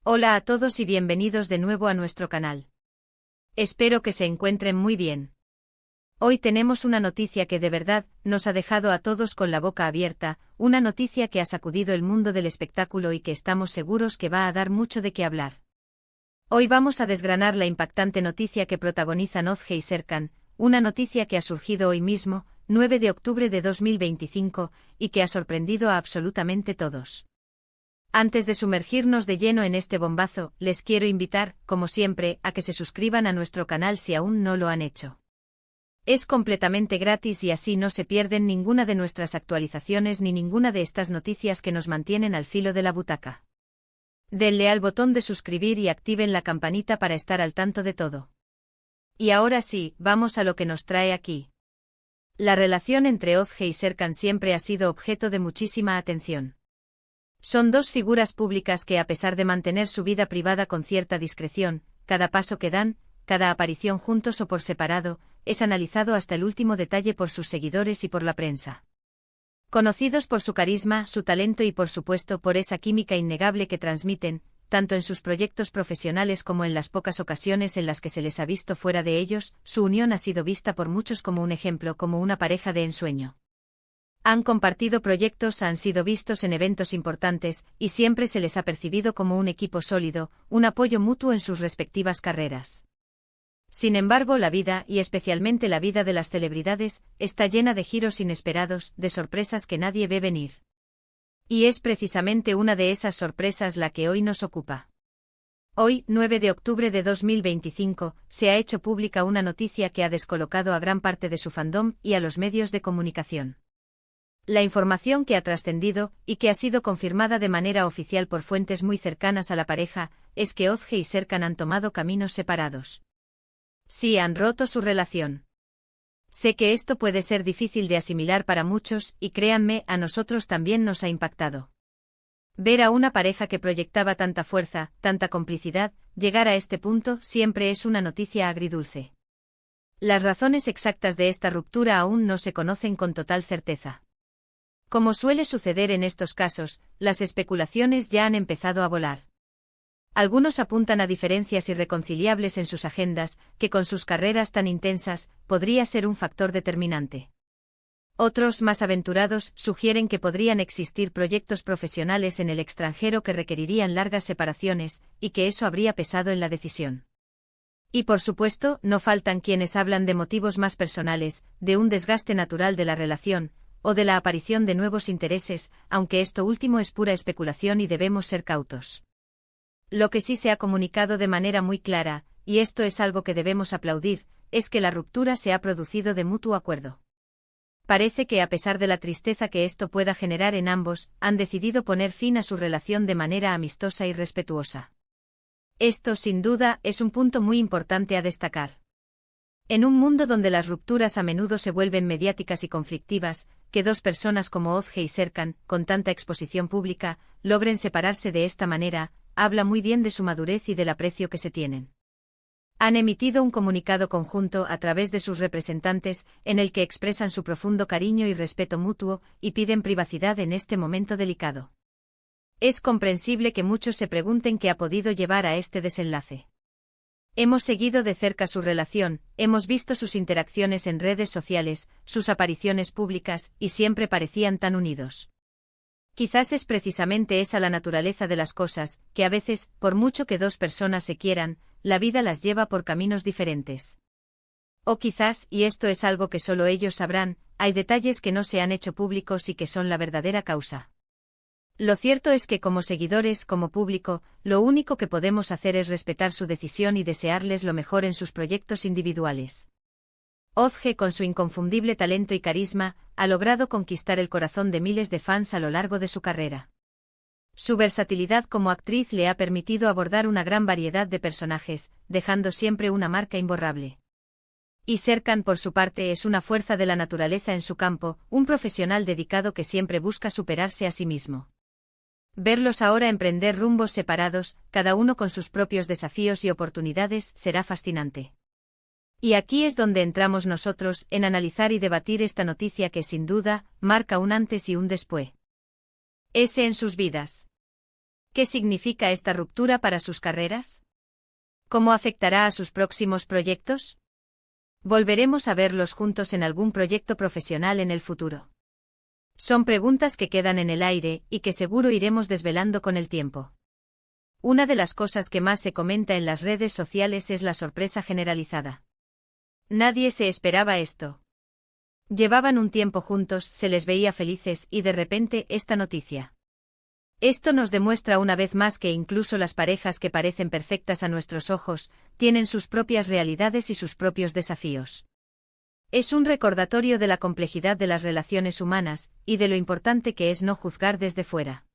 Hola a todos y bienvenidos de nuevo a nuestro canal. Espero que se encuentren muy bien. Hoy tenemos una noticia que de verdad nos ha dejado a todos con la boca abierta, una noticia que ha sacudido el mundo del espectáculo y que estamos seguros que va a dar mucho de qué hablar. Hoy vamos a desgranar la impactante noticia que protagonizan Ozge y Serkan, una noticia que ha surgido hoy mismo, 9 de octubre de 2025, y que ha sorprendido a absolutamente todos. Antes de sumergirnos de lleno en este bombazo, les quiero invitar, como siempre, a que se suscriban a nuestro canal si aún no lo han hecho. Es completamente gratis y así no se pierden ninguna de nuestras actualizaciones ni ninguna de estas noticias que nos mantienen al filo de la butaca. Denle al botón de suscribir y activen la campanita para estar al tanto de todo. Y ahora sí, vamos a lo que nos trae aquí. La relación entre Ozge y Serkan siempre ha sido objeto de muchísima atención. Son dos figuras públicas que, a pesar de mantener su vida privada con cierta discreción, cada paso que dan, cada aparición juntos o por separado, es analizado hasta el último detalle por sus seguidores y por la prensa. Conocidos por su carisma, su talento y por supuesto por esa química innegable que transmiten, tanto en sus proyectos profesionales como en las pocas ocasiones en las que se les ha visto fuera de ellos, su unión ha sido vista por muchos como un ejemplo, como una pareja de ensueño. Han compartido proyectos, han sido vistos en eventos importantes, y siempre se les ha percibido como un equipo sólido, un apoyo mutuo en sus respectivas carreras. Sin embargo, la vida, y especialmente la vida de las celebridades, está llena de giros inesperados, de sorpresas que nadie ve venir. Y es precisamente una de esas sorpresas la que hoy nos ocupa. Hoy, 9 de octubre de 2025, se ha hecho pública una noticia que ha descolocado a gran parte de su fandom y a los medios de comunicación. La información que ha trascendido, y que ha sido confirmada de manera oficial por fuentes muy cercanas a la pareja, es que Ozge y Serkan han tomado caminos separados. Sí, han roto su relación. Sé que esto puede ser difícil de asimilar para muchos, y créanme, a nosotros también nos ha impactado. Ver a una pareja que proyectaba tanta fuerza, tanta complicidad, llegar a este punto siempre es una noticia agridulce. Las razones exactas de esta ruptura aún no se conocen con total certeza. Como suele suceder en estos casos, las especulaciones ya han empezado a volar. Algunos apuntan a diferencias irreconciliables en sus agendas, que con sus carreras tan intensas, podría ser un factor determinante. Otros, más aventurados, sugieren que podrían existir proyectos profesionales en el extranjero que requerirían largas separaciones, y que eso habría pesado en la decisión. Y por supuesto, no faltan quienes hablan de motivos más personales, de un desgaste natural de la relación, o de la aparición de nuevos intereses, aunque esto último es pura especulación y debemos ser cautos. Lo que sí se ha comunicado de manera muy clara, y esto es algo que debemos aplaudir, es que la ruptura se ha producido de mutuo acuerdo. Parece que a pesar de la tristeza que esto pueda generar en ambos, han decidido poner fin a su relación de manera amistosa y respetuosa. Esto, sin duda, es un punto muy importante a destacar. En un mundo donde las rupturas a menudo se vuelven mediáticas y conflictivas, que dos personas como Ozge y Serkan, con tanta exposición pública, logren separarse de esta manera, habla muy bien de su madurez y del aprecio que se tienen. Han emitido un comunicado conjunto a través de sus representantes, en el que expresan su profundo cariño y respeto mutuo, y piden privacidad en este momento delicado. Es comprensible que muchos se pregunten qué ha podido llevar a este desenlace. Hemos seguido de cerca su relación, hemos visto sus interacciones en redes sociales, sus apariciones públicas, y siempre parecían tan unidos. Quizás es precisamente esa la naturaleza de las cosas, que a veces, por mucho que dos personas se quieran, la vida las lleva por caminos diferentes. O quizás, y esto es algo que solo ellos sabrán, hay detalles que no se han hecho públicos y que son la verdadera causa. Lo cierto es que como seguidores, como público, lo único que podemos hacer es respetar su decisión y desearles lo mejor en sus proyectos individuales. Ozge, con su inconfundible talento y carisma, ha logrado conquistar el corazón de miles de fans a lo largo de su carrera. Su versatilidad como actriz le ha permitido abordar una gran variedad de personajes, dejando siempre una marca imborrable. Y Serkan, por su parte, es una fuerza de la naturaleza en su campo, un profesional dedicado que siempre busca superarse a sí mismo. Verlos ahora emprender rumbos separados, cada uno con sus propios desafíos y oportunidades, será fascinante. Y aquí es donde entramos nosotros, en analizar y debatir esta noticia que sin duda, marca un antes y un después. En sus vidas. ¿Qué significa esta ruptura para sus carreras? ¿Cómo afectará a sus próximos proyectos? ¿Volveremos a verlos juntos en algún proyecto profesional en el futuro? Son preguntas que quedan en el aire y que seguro iremos desvelando con el tiempo. Una de las cosas que más se comenta en las redes sociales es la sorpresa generalizada. Nadie se esperaba esto. Llevaban un tiempo juntos, se les veía felices y de repente esta noticia. Esto nos demuestra una vez más que incluso las parejas que parecen perfectas a nuestros ojos, tienen sus propias realidades y sus propios desafíos. Es un recordatorio de la complejidad de las relaciones humanas, y de lo importante que es no juzgar desde fuera.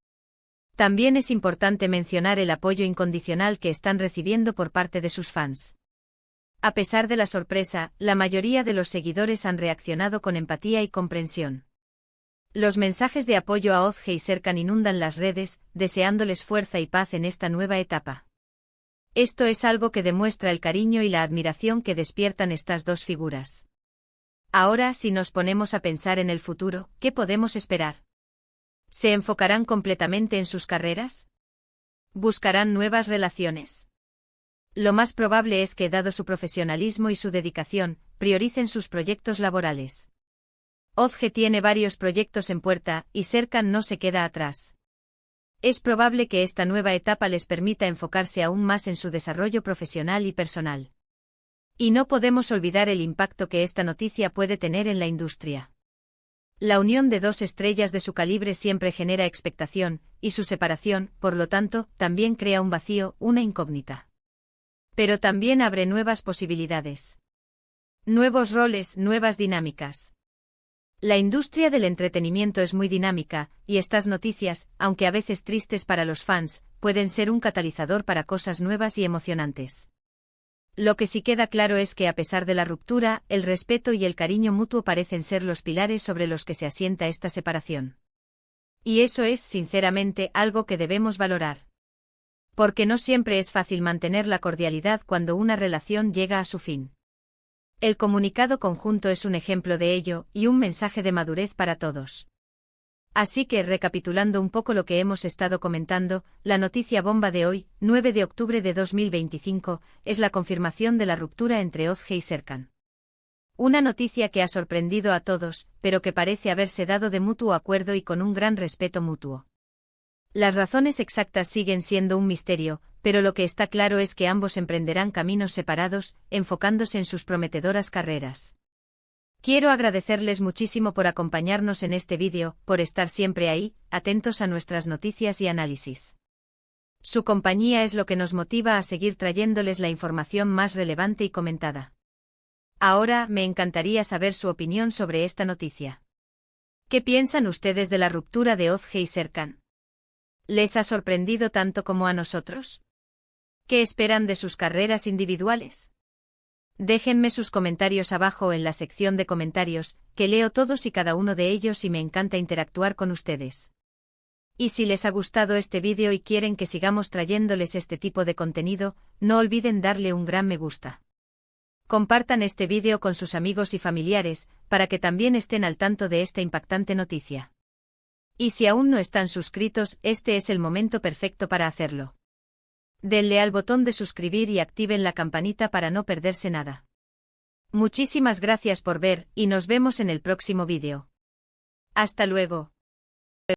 También es importante mencionar el apoyo incondicional que están recibiendo por parte de sus fans. A pesar de la sorpresa, la mayoría de los seguidores han reaccionado con empatía y comprensión. Los mensajes de apoyo a Ozge y Serkan inundan las redes, deseándoles fuerza y paz en esta nueva etapa. Esto es algo que demuestra el cariño y la admiración que despiertan estas dos figuras. Ahora, si nos ponemos a pensar en el futuro, ¿qué podemos esperar? ¿Se enfocarán completamente en sus carreras? ¿Buscarán nuevas relaciones? Lo más probable es que, dado su profesionalismo y su dedicación, prioricen sus proyectos laborales. Ozge tiene varios proyectos en puerta, y Serkan no se queda atrás. Es probable que esta nueva etapa les permita enfocarse aún más en su desarrollo profesional y personal. Y no podemos olvidar el impacto que esta noticia puede tener en la industria. La unión de dos estrellas de su calibre siempre genera expectación, y su separación, por lo tanto, también crea un vacío, una incógnita. Pero también abre nuevas posibilidades. Nuevos roles, nuevas dinámicas. La industria del entretenimiento es muy dinámica, y estas noticias, aunque a veces tristes para los fans, pueden ser un catalizador para cosas nuevas y emocionantes. Lo que sí queda claro es que a pesar de la ruptura, el respeto y el cariño mutuo parecen ser los pilares sobre los que se asienta esta separación. Y eso es, sinceramente, algo que debemos valorar. Porque no siempre es fácil mantener la cordialidad cuando una relación llega a su fin. El comunicado conjunto es un ejemplo de ello, y un mensaje de madurez para todos. Así que, recapitulando un poco lo que hemos estado comentando, la noticia bomba de hoy, 9 de octubre de 2025, es la confirmación de la ruptura entre Ozge y Serkan. Una noticia que ha sorprendido a todos, pero que parece haberse dado de mutuo acuerdo y con un gran respeto mutuo. Las razones exactas siguen siendo un misterio, pero lo que está claro es que ambos emprenderán caminos separados, enfocándose en sus prometedoras carreras. Quiero agradecerles muchísimo por acompañarnos en este vídeo, por estar siempre ahí, atentos a nuestras noticias y análisis. Su compañía es lo que nos motiva a seguir trayéndoles la información más relevante y comentada. Ahora, me encantaría saber su opinión sobre esta noticia. ¿Qué piensan ustedes de la ruptura de Ozge y Serkan? ¿Les ha sorprendido tanto como a nosotros? ¿Qué esperan de sus carreras individuales? Déjenme sus comentarios abajo en la sección de comentarios, que leo todos y cada uno de ellos y me encanta interactuar con ustedes. Y si les ha gustado este vídeo y quieren que sigamos trayéndoles este tipo de contenido, no olviden darle un gran me gusta. Compartan este vídeo con sus amigos y familiares, para que también estén al tanto de esta impactante noticia. Y si aún no están suscritos, este es el momento perfecto para hacerlo. Denle al botón de suscribir y activen la campanita para no perderse nada. Muchísimas gracias por ver, y nos vemos en el próximo vídeo. Hasta luego.